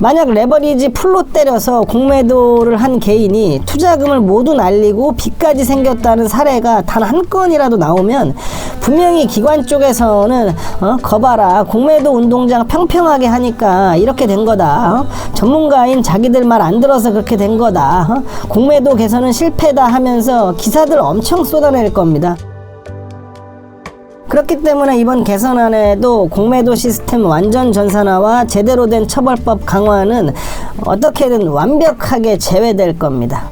만약 레버리지 풀로 때려서 공매도를 한 개인이 투자금을 모두 날리고 빚까지 생겼다는 사례가 단 한 건이라도 나오면 분명히 기관 쪽에서는 거봐라, 공매도 운동장 평평하게 하니까 이렇게 된 거다. 전문가인 자기들 말 안 들어서 그렇게 된 거다. 공매도 개선은 실패다 하면서 기사들 엄청 쏟아낼 겁니다. 그렇기 때문에 이번 개선안에도 공매도 시스템 완전 전산화와 제대로 된 처벌법 강화는 어떻게든 완벽하게 제외될 겁니다.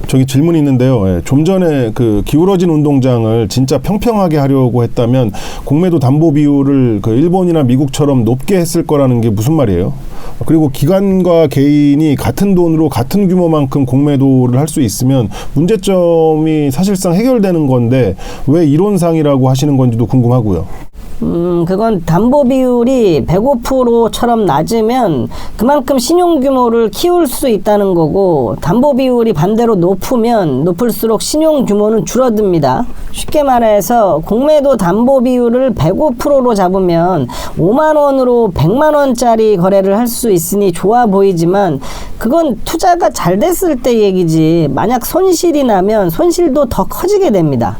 저기 질문이 있는데요. 좀 전에 그 기울어진 운동장을 진짜 평평하게 하려고 했다면 공매도 담보 비율을 그 일본이나 미국처럼 높게 했을 거라는 게 무슨 말이에요? 그리고 기관과 개인이 같은 돈으로 같은 규모만큼 공매도를 할 수 있으면 문제점이 사실상 해결되는 건데 왜 이론상이라고 하시는 건지도 궁금하고요. 그건 담보 비율이 105%처럼 낮으면 그만큼 신용 규모를 키울 수 있다는 거고, 담보 비율이 반대로 높으면 높을수록 신용 규모는 줄어듭니다. 쉽게 말해서 공매도 담보 비율을 105%로 잡으면 5만 원으로 100만 원짜리 거래를 할 수 있으니 좋아 보이지만 그건 투자가 잘 됐을 때 얘기지, 만약 손실이 나면 손실도 더 커지게 됩니다.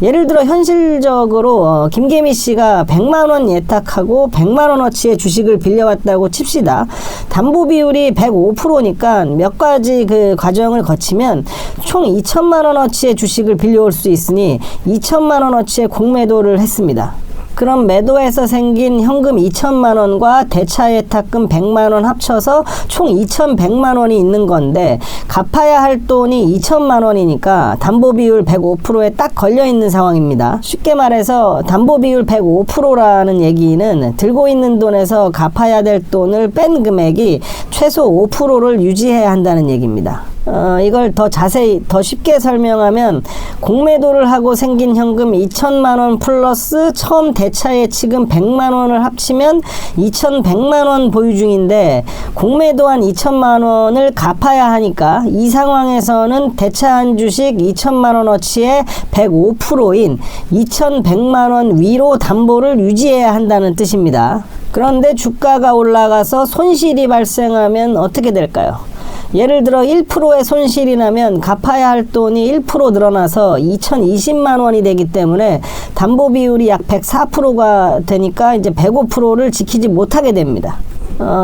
예를 들어 현실적으로 김계미 씨가 100만 원 예탁하고 100만 원어치의 주식을 빌려왔다고 칩시다. 담보 비율이 105%니까 몇 가지 그 과정을 거치면 총 2천만 원어치의 주식을 빌려올 수 있으니 2천만 원어치의 공매도를 했습니다. 그럼 매도에서 생긴 현금 2천만 원과 대차 예탁금 100만 원 합쳐서 총 2,100만 원이 있는 건데, 갚아야 할 돈이 2천만 원이니까 담보 비율 105%에 딱 걸려 있는 상황입니다. 쉽게 말해서 담보 비율 105%라는 얘기는 들고 있는 돈에서 갚아야 될 돈을 뺀 금액이 최소 5%를 유지해야 한다는 얘기입니다. 이걸 더 자세히 더 쉽게 설명하면 공매도를 하고 생긴 현금 2천만 원 플러스 처음 대차 예치금 100만 원을 합치면 2,100만 원 보유 중인데, 공매도한 2천만 원을 갚아야 하니까 이 상황에서는 대차한 주식 2천만 원어치의 105%인 2,100만 원 위로 담보를 유지해야 한다는 뜻입니다. 그런데 주가가 올라가서 손실이 발생하면 어떻게 될까요? 예를 들어 1%의 손실이 나면 갚아야 할 돈이 1% 늘어나서 2,020만 원이 되기 때문에 담보 비율이 약 104%가 되니까 이제 105%를 지키지 못하게 됩니다.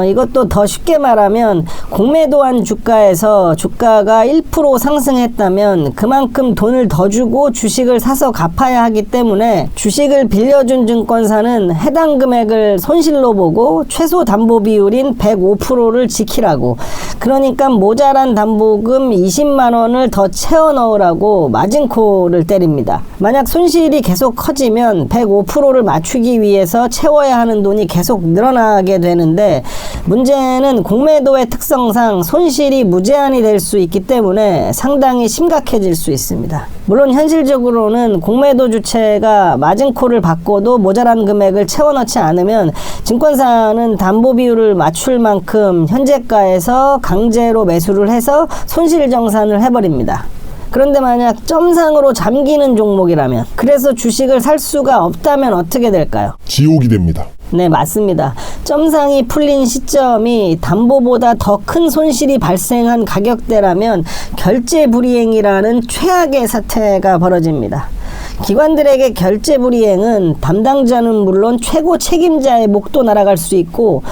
이것도 더 쉽게 말하면 공매도한 주가에서 주가가 1% 상승했다면 그만큼 돈을 더 주고 주식을 사서 갚아야 하기 때문에 주식을 빌려준 증권사는 해당 금액을 손실로 보고 최소 담보 비율인 105%를 지키라고, 그러니까 모자란 담보금 20만 원을 더 채워 넣으라고 마진콜을 때립니다. 만약 손실이 계속 커지면 105%를 맞추기 위해서 채워야 하는 돈이 계속 늘어나게 되는데, 문제는 공매도의 특성상 손실이 무제한이 될 수 있기 때문에 상당히 심각해질 수 있습니다. 물론 현실적으로는 공매도 주체가 마진콜을 받고도 모자란 금액을 채워넣지 않으면 증권사는 담보 비율을 맞출 만큼 현재가에서 강제로 매수를 해서 손실 정산을 해버립니다. 그런데 만약 점상으로 잠기는 종목이라면, 그래서 주식을 살 수가 없다면 어떻게 될까요? 지옥이 됩니다. 네, 맞습니다. 점상이 풀린 시점이 담보보다 더 큰 손실이 발생한 가격대라면 결제 불이행이라는 최악의 사태가 벌어집니다. 기관들에게 결제 불이행은 담당자는 물론 최고 책임자의 목도 날아갈 수 있고,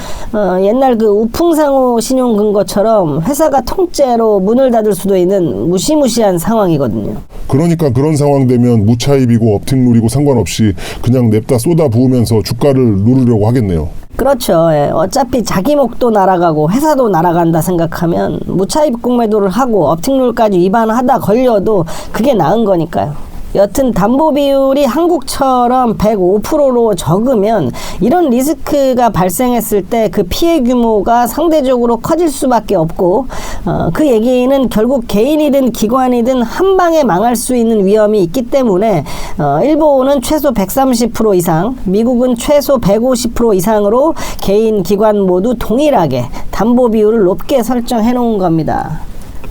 옛날 그 우풍상호 신용근거처럼 회사가 통째로 문을 닫을 수도 있는 무시무시한 상황이거든요. 그러니까 그런 상황 되면 무차입이고 업틱룰이고 상관없이 그냥 냅다 쏟아 부으면서 주가를 누르려고 하겠네요. 그렇죠. 예. 어차피 자기 목도 날아가고 회사도 날아간다 생각하면 무차입 공매도를 하고 업틱룰까지 위반하다 걸려도 그게 나은 거니까요. 여튼 담보 비율이 한국처럼 105%로 적으면 이런 리스크가 발생했을 때 그 피해 규모가 상대적으로 커질 수밖에 없고, 그 얘기는 결국 개인이든 기관이든 한 방에 망할 수 있는 위험이 있기 때문에 일본은 최소 130% 이상, 미국은 최소 150% 이상으로 개인, 기관 모두 동일하게 담보 비율을 높게 설정해 놓은 겁니다.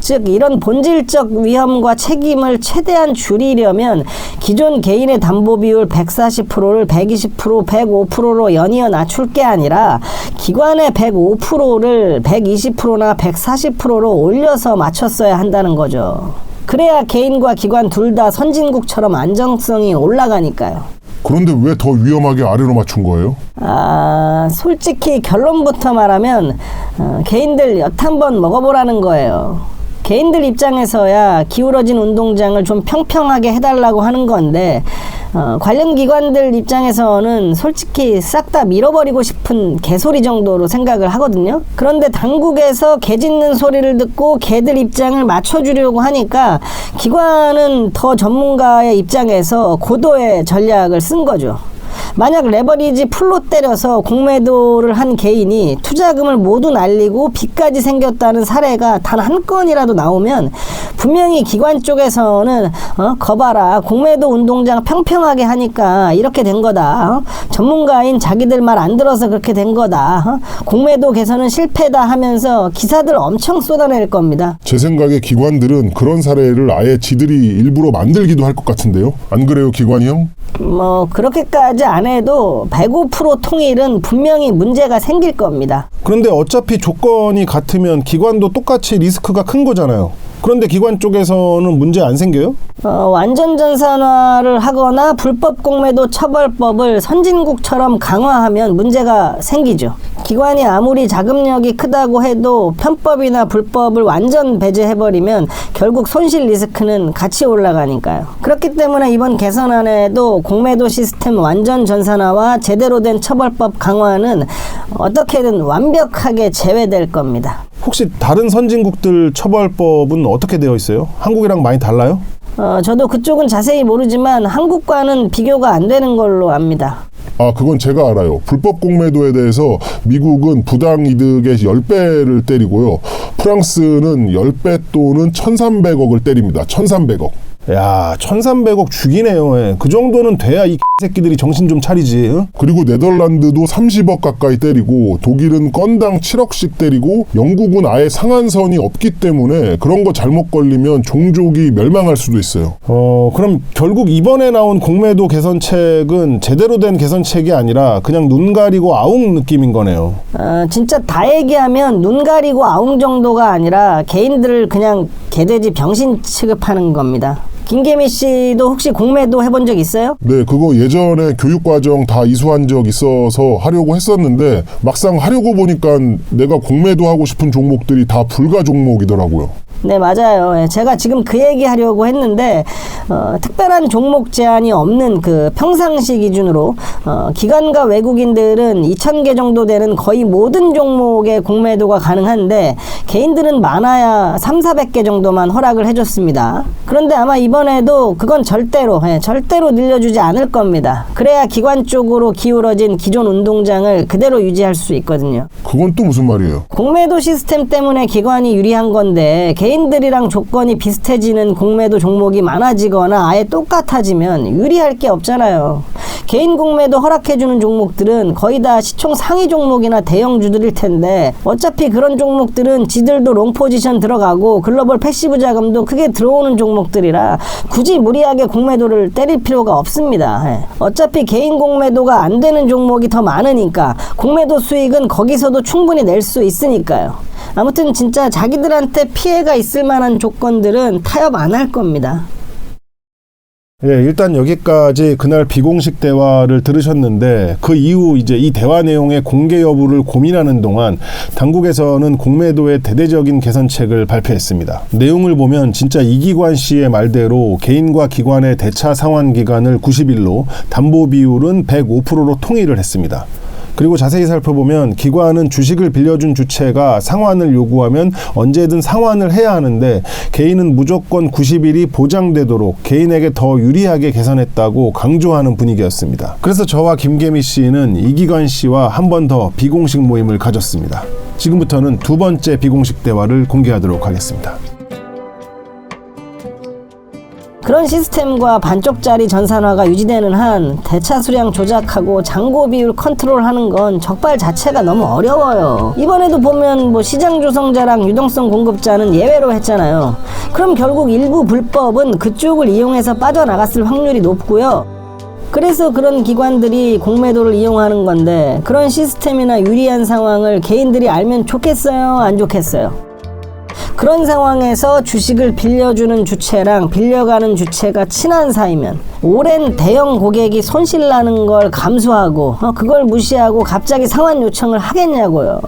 즉 이런 본질적 위험과 책임을 최대한 줄이려면 기존 개인의 담보 비율 140%를 120%, 105%로 연이어 낮출 게 아니라 기관의 105%를 120%나 140%로 올려서 맞췄어야 한다는 거죠. 그래야 개인과 기관 둘 다 선진국처럼 안정성이 올라가니까요. 그런데 왜 더 위험하게 아래로 맞춘 거예요? 솔직히 결론부터 말하면 개인들 엿 한번 먹어보라는 거예요. 개인들 입장에서야 기울어진 운동장을 좀 평평하게 해달라고 하는 건데 관련 기관들 입장에서는 솔직히 싹 다 밀어버리고 싶은 개소리 정도로 생각을 하거든요. 그런데 당국에서 개 짖는 소리를 듣고 개들 입장을 맞춰주려고 하니까 기관은 더 전문가의 입장에서 고도의 전략을 쓴 거죠. 만약 레버리지 풀로 때려서 공매도를 한 개인이 투자금을 모두 날리고 빚까지 생겼다는 사례가 단 한 건이라도 나오면 분명히 기관 쪽에서는 거봐라, 공매도 운동장 평평하게 하니까 이렇게 된 거다. 전문가인 자기들 말 안 들어서 그렇게 된 거다. 공매도 개선은 실패다 하면서 기사들 엄청 쏟아낼 겁니다. 제 생각에 기관들은 그런 사례를 아예 지들이 일부러 만들기도 할 것 같은데요. 안 그래요, 기관이 형? 그렇게까지 안 해도 105% 통일은 분명히 문제가 생길 겁니다. 그런데 어차피 조건이 같으면 기관도 똑같이 리스크가 큰 거잖아요. 그런데 기관 쪽에서는 문제 안 생겨요? 완전 전산화를 하거나 불법 공매도 처벌법을 선진국처럼 강화하면 문제가 생기죠. 기관이 아무리 자금력이 크다고 해도 편법이나 불법을 완전 배제해버리면 결국 손실 리스크는 같이 올라가니까요. 그렇기 때문에 이번 개선안에도 공매도 시스템 완전 전산화와 제대로 된 처벌법 강화는 어떻게든 완벽하게 제외될 겁니다. 혹시 다른 선진국들 처벌법은 어떻게 되어 있어요? 한국이랑 많이 달라요? 저도 그쪽은 자세히 모르지만 한국과는 비교가 안 되는 걸로 압니다. 그건 제가 알아요. 불법 공매도에 대해서 미국은 부당이득의 10배를 때리고요. 프랑스는 10배 또는 1,300억을 때립니다. 1,300억. 야, 1,300억 죽이네요. 예. 그 정도는 돼야 이 새끼들이 정신 좀 차리지. 응? 그리고 네덜란드도 30억 가까이 때리고 독일은 건당 7억씩 때리고 영국은 아예 상한선이 없기 때문에 그런 거 잘못 걸리면 종족이 멸망할 수도 있어요. 그럼 결국 이번에 나온 공매도 개선책은 제대로 된 개선책이 아니라 그냥 눈 가리고 아웅 느낌인 거네요. 진짜 다 얘기하면 눈 가리고 아웅 정도가 아니라 개인들을 그냥 개돼지 병신 취급하는 겁니다. 김계미 씨도 혹시 공매도 해본 적 있어요? 네, 그거 예전에 교육과정 다 이수한 적 있어서 하려고 했었는데 막상 하려고 보니까 내가 공매도 하고 싶은 종목들이 다 불가 종목이더라고요. 네, 맞아요. 제가 지금 그 얘기 하려고 했는데 특별한 종목 제한이 없는 그 평상시 기준으로 기관과 외국인들은 2,000개 정도 되는 거의 모든 종목의 공매도가 가능한데 개인들은 많아야 3,400개 정도만 허락을 해줬습니다. 그런데 아마 이번에도 그건 절대로 늘려주지 않을 겁니다. 그래야 기관 쪽으로 기울어진 기존 운동장을 그대로 유지할 수 있거든요. 그건 또 무슨 말이에요? 공매도 시스템 때문에 기관이 유리한 건데 개인들이랑 조건이 비슷해지는 공매도 종목이 많아지거나 아예 똑같아지면 유리할 게 없잖아요. 개인 공매도 허락해주는 종목들은 거의 다 시총 상위 종목이나 대형주들일 텐데 어차피 그런 종목들은 지들도 롱 포지션 들어가고 글로벌 패시브 자금도 크게 들어오는 종목들이라 굳이 무리하게 공매도를 때릴 필요가 없습니다. 어차피 개인 공매도가 안 되는 종목이 더 많으니까 공매도 수익은 거기서도 충분히 낼 수 있으니까요. 아무튼 진짜 자기들한테 피해가 있을 만한 조건들은 타협 안 할 겁니다. 예, 일단 여기까지 그날 비공식 대화를 들으셨는데 그 이후 이제 이 대화 내용의 공개 여부를 고민하는 동안 당국에서는 공매도의 대대적인 개선책을 발표했습니다. 내용을 보면 진짜 이기관 씨의 말대로 개인과 기관의 대차 상환 기간을 90일로 담보 비율은 105%로 통일을 했습니다. 그리고 자세히 살펴보면 기관은 주식을 빌려준 주체가 상환을 요구하면 언제든 상환을 해야 하는데 개인은 무조건 90일이 보장되도록 개인에게 더 유리하게 개선했다고 강조하는 분위기였습니다. 그래서 저와 김계미 씨는 이기관 씨와 한 번 더 비공식 모임을 가졌습니다. 지금부터는 두 번째 비공식 대화를 공개하도록 하겠습니다. 그런 시스템과 반쪽짜리 전산화가 유지되는 한 대차 수량 조작하고 잔고 비율 컨트롤하는 건 적발 자체가 너무 어려워요. 이번에도 보면 뭐 시장 조성자랑 유동성 공급자는 예외로 했잖아요. 그럼 결국 일부 불법은 그쪽을 이용해서 빠져나갔을 확률이 높고요. 그래서 그런 기관들이 공매도를 이용하는 건데, 그런 시스템이나 유리한 상황을 개인들이 알면 좋겠어요, 안 좋겠어요? 그런 상황에서 주식을 빌려주는 주체랑 빌려가는 주체가 친한 사이면 오랜 대형 고객이 손실나는 걸 감수하고 그걸 무시하고 갑자기 상환 요청을 하겠냐고요.